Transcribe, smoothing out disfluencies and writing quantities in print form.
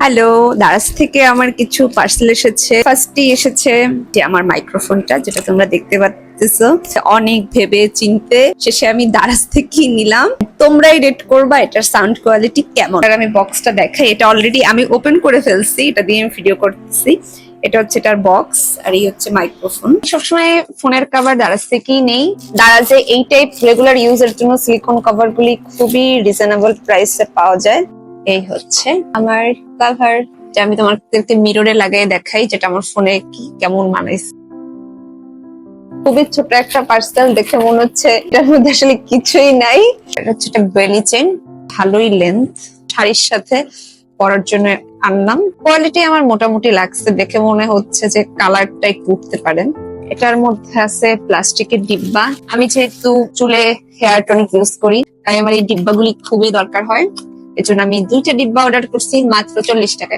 Hello, Daraz থেকে আমার কিছু পার্সেল এসেছে। ফার্স্টই এসেছে যে আমার মাইক্রোফোনটা, যেটা তোমরা দেখতে পাচ্তেছো। অনেক ভেবে চিনতে শেষে আমি দারাজ থেকেই নিলাম। তোমরাই রেট করবা এটার সাউন্ড কোয়ালিটি কেমন। আর আমি বক্সটা দেখাই, এটা অলরেডি আমি ওপেন করে ফেলছি, এটা দিয়ে আমি ভিডিও করতেছি। এটা হচ্ছে এটার বক্স, আর এই হচ্ছে মাইক্রোফোন। সবসময় ফোনের কভার দারাজ থেকেই নেই। দারাজে এই টাইপ রেগুলার ইউজের জন্য সিলিকন কভার গুলি খুবই রিজনেবল প্রাইসে পাওয়া যায়। এই হচ্ছে আমার কভার, যে আমি তোমাদেরকে মিররে লাগাই দেখাই, যেটা আমার ফোনে কেমন মানাইছে। খুবই ছোট একটা পার্সেল, দেখে মনে হচ্ছে এটার মধ্যে আসলে কিছুই নাই। এটা হচ্ছে একটা বেলি চেন, ভালোই লেন্থ, শাড়ির সাথে পরার জন্য আনলাম। কোয়ালিটি আমার মোটামুটি লাগছে, দেখে মনে হচ্ছে যে কালারটা একটু উঠতে পারেন। এটার মধ্যে আছে প্লাস্টিকের ডিব্বা। আমি যেহেতু চুলে হেয়ার টনিক ইউজ করি, তাই আমার এই ডিব্বাগুলি খুবই দরকার হয়। এজন্য আমি 2টা ডিব্বা অর্ডার করছি মাত্র 40 টাকায়।